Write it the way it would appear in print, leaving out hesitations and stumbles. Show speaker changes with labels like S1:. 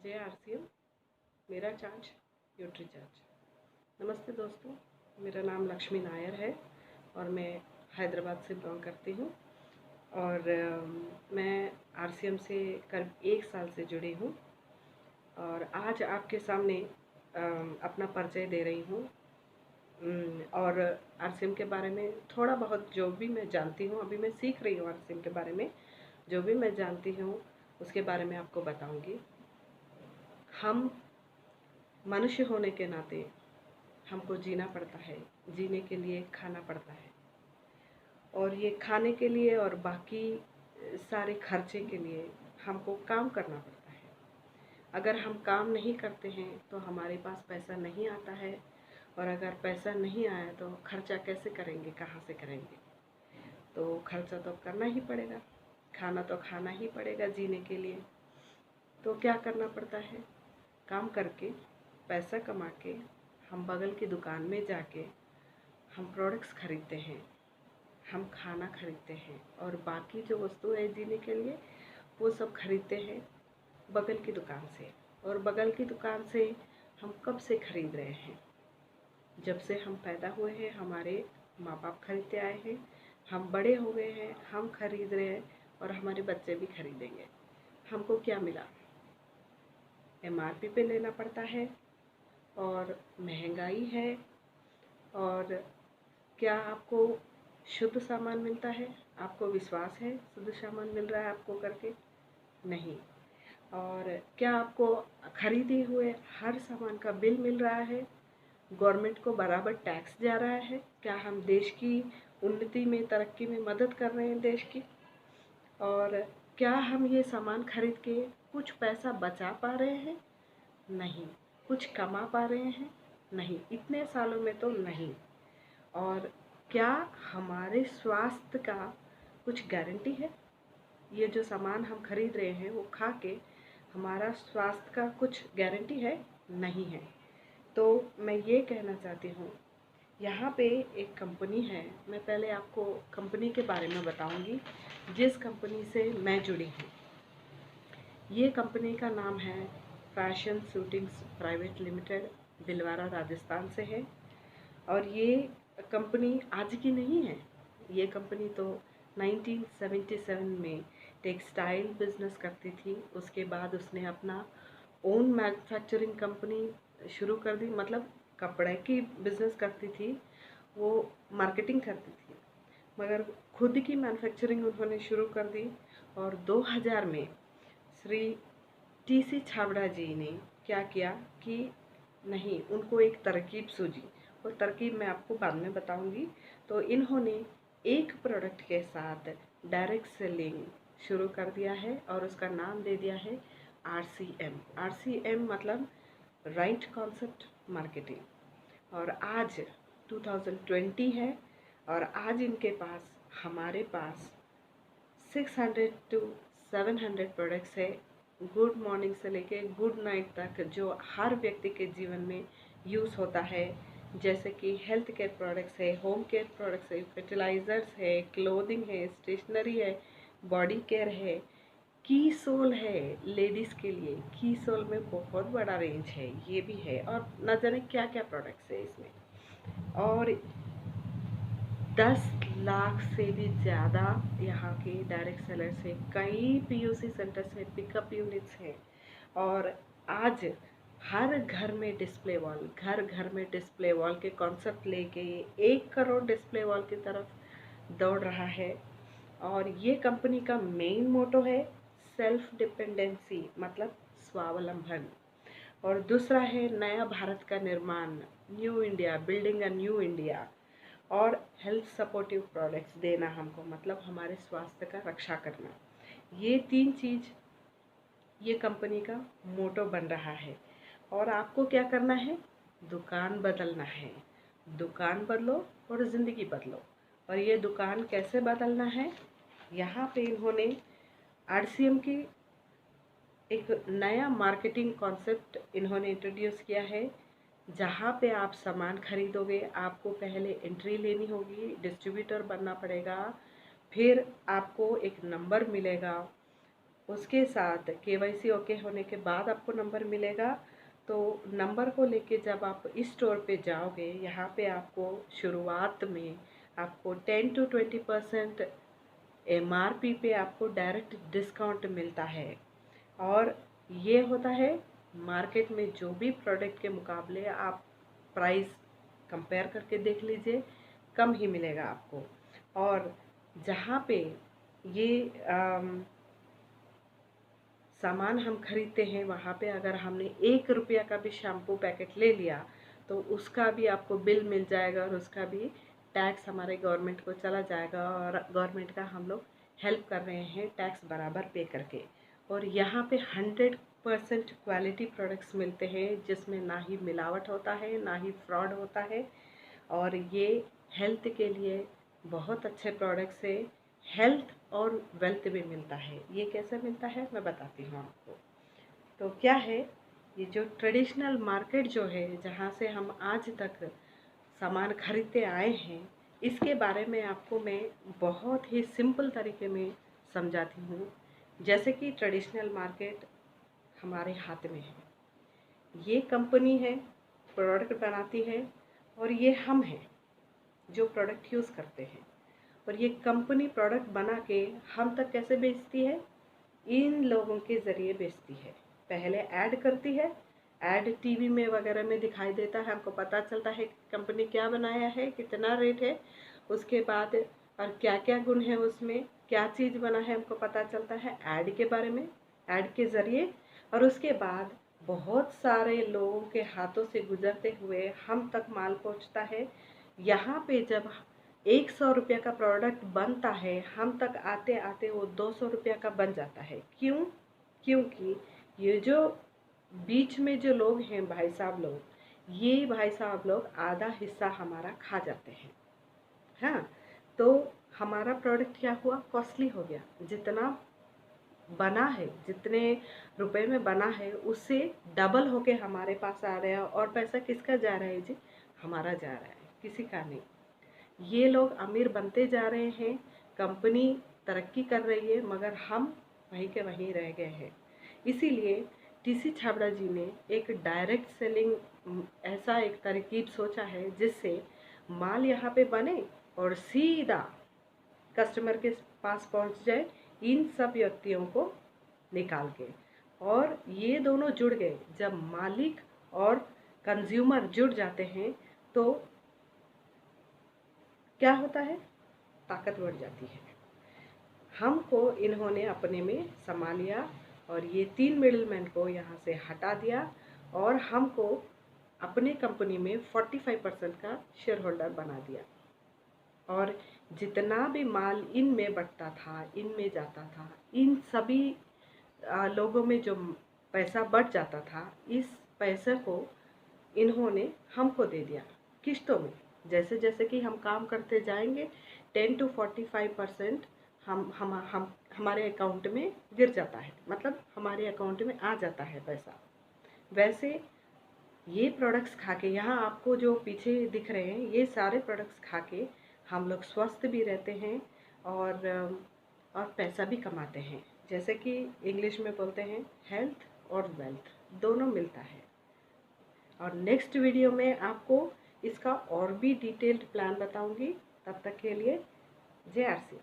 S1: जय आरसीएम। मेरा charge nutri charge. नमस्ते दोस्तों, मेरा नाम लक्ष्मी नायर है और मैं हैदराबाद से बिलोंग करती हूँ और मैं आरसीएम से करीब 1 साल से जुड़ी हूँ और आज आपके सामने अपना परिचय दे रही हूँ और आरसीएम के बारे में थोड़ा बहुत जो भी मैं जानती हूँ, अभी मैं सीख रही हूँ आरसीएम के बारे में, जो भी मैं जानती हूँ उसके बारे में आपको बताऊँगी। हम मनुष्य होने के नाते हमको जीना पड़ता है, जीने के लिए खाना पड़ता है और ये खाने के लिए और बाकी सारे खर्चे के लिए हमको काम करना पड़ता है। अगर हम काम नहीं करते हैं तो हमारे पास पैसा नहीं आता है और अगर पैसा नहीं आया तो खर्चा कैसे करेंगे, कहाँ से करेंगे? तो खर्चा तो करना ही पड़ेगा, खाना तो खाना ही पड़ेगा जीने के लिए। तो क्या करना पड़ता है? काम करके पैसा कमा के हम बगल की दुकान में जाके हम प्रोडक्ट्स खरीदते हैं, हम खाना खरीदते हैं और बाकी जो वस्तु है जीने के लिए वो सब खरीदते हैं बगल की दुकान से। और बगल की दुकान से हम कब से खरीद रहे हैं? जब से हम पैदा हुए हैं हमारे माँ बाप खरीदते आए हैं, हम बड़े हो गए हैं, हम खरीद रहे हैं और हमारे बच्चे भी खरीदेंगे। हमको क्या मिला? एमआरपी पे लेना पड़ता है और महंगाई है। और क्या आपको शुद्ध सामान मिलता है? आपको विश्वास है शुद्ध सामान मिल रहा है आपको करके? नहीं। और क्या आपको खरीदे हुए हर सामान का बिल मिल रहा है? गवर्नमेंट को बराबर टैक्स जा रहा है? क्या हम देश की उन्नति में, तरक्की में मदद कर रहे हैं देश की? और क्या हम ये सामान खरीद के कुछ पैसा बचा पा रहे हैं? नहीं। कुछ कमा पा रहे हैं? नहीं, इतने सालों में तो नहीं। और क्या हमारे स्वास्थ्य का कुछ गारंटी है? ये जो सामान हम खरीद रहे हैं वो खा के हमारा स्वास्थ्य का कुछ गारंटी है? नहीं है। तो मैं ये कहना चाहती हूँ, यहाँ पे एक कंपनी है, मैं पहले आपको कंपनी के बारे में बताऊँगी जिस कंपनी से मैं जुड़ी हूँ। ये कंपनी का नाम है fashion shootings private limited, Bhilwara Rajasthan से है। और ये कंपनी आज की नहीं है, ये कंपनी तो 1977 में टेक्सटाइल बिजनेस करती थी। उसके बाद उसने अपना ओन मैन्युफैक्चरिंग कंपनी शुरू कर दी, मतलब कपड़े की बिजनेस करती थी, वो मार्केटिंग करती थी मगर खुद की मैन्युफैक्चरिंग उन्होंने शुरू कर दी। और 2000 में श्री टीसी छाबड़ा जी ने क्या किया कि नहीं, उनको एक तरकीब सूझी, वो तरकीब मैं आपको बाद में बताऊंगी। तो इन्होंने एक प्रोडक्ट के साथ डायरेक्ट सेलिंग शुरू कर दिया है और उसका नाम दे दिया है आरसीएम। आरसीएम मतलब राइट कॉन्सेप्ट मार्केटिंग। और आज 2020 है और आज इनके पास, हमारे पास 600 to 700 प्रोडक्ट्स है, गुड मॉर्निंग से लेके गुड नाइट तक, जो हर व्यक्ति के जीवन में यूज़ होता है। जैसे कि हेल्थ केयर प्रोडक्ट्स है, होम केयर प्रोडक्ट्स है, फर्टिलाइज़र्स है, क्लोथिंग है, स्टेशनरी है, बॉडी केयर है, की सोल है लेडीज़ के लिए। की सोल में बहुत बड़ा रेंज है, ये भी है और न जाने क्या क्या प्रोडक्ट्स है इसमें। और 10 लाख से भी ज़्यादा यहाँ के डायरेक्ट सेलर्स हैं, कई पीयूसी सेंटर्स हैं, पिकअप यूनिट्स हैं। और आज हर घर में डिस्प्ले वॉल, घर घर में डिस्प्ले वॉल के कॉन्सेप्ट लेके 1 करोड़ डिस्प्ले वॉल की तरफ दौड़ रहा है। और ये कंपनी का मेन मोटो है सेल्फ डिपेंडेंसी, मतलब स्वावलंबन। और दूसरा है नया भारत का निर्माण, new India, building a new India. और हेल्थ सपोर्टिव प्रोडक्ट्स देना हमको, मतलब हमारे स्वास्थ्य का रक्षा करना। ये 3 चीज़ ये कंपनी का मोटो बन रहा है। और आपको क्या करना है? दुकान बदलना है। दुकान बदलो और ज़िंदगी बदलो। और ये दुकान कैसे बदलना है? यहाँ पे इन्होंने आरसीएम की एक नया मार्केटिंग कॉन्सेप्ट इन्होंने इंट्रोड्यूस किया है। जहाँ पे आप सामान खरीदोगे आपको पहले एंट्री लेनी होगी, डिस्ट्रीब्यूटर बनना पड़ेगा, फिर आपको एक नंबर मिलेगा, उसके साथ KYC ओके होने के बाद आपको नंबर मिलेगा। तो नंबर को लेके जब आप इस स्टोर पे जाओगे, यहाँ पे आपको शुरुआत में आपको 10 to 20% MRP पे आपको डायरेक्ट डिस्काउंट मिलता है। और ये होता है मार्केट में जो भी प्रोडक्ट के मुकाबले आप प्राइस कंपेयर करके देख लीजिए, कम ही मिलेगा आपको। और जहाँ पे ये सामान हम खरीदते हैं, वहाँ पे अगर हमने 1 रुपया का भी शैम्पू पैकेट ले लिया तो उसका भी आपको बिल मिल जाएगा और उसका भी टैक्स हमारे गवर्नमेंट को चला जाएगा। और गवर्नमेंट का हम लोग हेल्प कर रहे हैं टैक्स बराबर पे करके। और यहाँ पे 100% क्वालिटी प्रोडक्ट्स मिलते हैं, जिसमें ना ही मिलावट होता है ना ही फ्रॉड होता है। और ये हेल्थ के लिए बहुत अच्छे प्रोडक्ट्स है। हेल्थ और वेल्थ भी मिलता है। ये कैसे मिलता है मैं बताती हूँ आपको। तो क्या है, ये जो ट्रेडिशनल मार्केट जो है, जहाँ से हम आज तक सामान खरीदते आए हैं, इसके बारे में आपको मैं बहुत ही सिंपल तरीके में समझाती हूँ। जैसे कि ट्रेडिशनल मार्केट हमारे हाथ में है, ये कंपनी है, प्रोडक्ट बनाती है, और ये हम हैं जो प्रोडक्ट यूज़ करते हैं। और ये कंपनी प्रोडक्ट बना के हम तक कैसे बेचती है, इन लोगों के ज़रिए बेचती है। पहले ऐड करती है, ऐड टीवी में वगैरह में दिखाई देता है, हमको पता चलता है कंपनी क्या बनाया है, कितना रेट है, उसके बाद और क्या क्या गुण है उसमें, क्या चीज़ बना है, हमको पता चलता है ऐड के बारे में, ऐड के ज़रिए। और उसके बाद बहुत सारे लोगों के हाथों से गुजरते हुए हम तक माल पहुंचता है। यहाँ पे जब 100 रुपये का प्रोडक्ट बनता है, हम तक आते आते वो 200 रुपये का बन जाता है। क्यों? क्योंकि ये जो बीच में जो लोग हैं भाई साहब लोग, ये भाई साहब लोग आधा हिस्सा हमारा खा जाते हैं। हाँ, तो हमारा प्रोडक्ट क्या हुआ, कॉस्टली हो गया। जितना बना है, जितने रुपए में बना है, उससे डबल होके हमारे पास आ रहा है। और पैसा किसका जा रहा है जी? हमारा जा रहा है, किसी का नहीं। ये लोग अमीर बनते जा रहे हैं, कंपनी तरक्की कर रही है, मगर हम वहीं के वहीं रह गए हैं। इसीलिए टीसी छाबड़ा जी ने एक डायरेक्ट सेलिंग ऐसा एक तरकीब सोचा है, जिससे माल यहाँ पे बने और सीधा कस्टमर के पास पहुँच जाए, इन सब व्यक्तियों को निकाल के। और ये दोनों जुड़ गए, जब मालिक और कंज्यूमर जुड़ जाते हैं तो क्या होता है, ताकत बढ़ जाती है। हमको इन्होंने अपने में समा लिया और ये 3 मिडलमैन को यहाँ से हटा दिया और हमको अपने कंपनी में 45% का शेयर होल्डर बना दिया। और जितना भी माल इनमें बटता था, इनमें जाता था, इन सभी लोगों में जो पैसा बच जाता था, इस पैसे को इन्होंने हमको दे दिया किस्तों में। जैसे जैसे कि हम काम करते जाएंगे, 10 to 45% हमारे अकाउंट में गिर जाता है, मतलब हमारे अकाउंट में आ जाता है पैसा। वैसे ये प्रोडक्ट्स खा के, यहाँ आपको जो पीछे दिख रहे हैं, ये सारे प्रोडक्ट्स खा के हम लोग स्वस्थ भी रहते हैं और पैसा भी कमाते हैं। जैसे कि इंग्लिश में बोलते हैं, हेल्थ और वेल्थ दोनों मिलता है। और नेक्स्ट वीडियो में आपको इसका और भी डिटेल्ड प्लान बताऊंगी। तब तक के लिए जय आर सी।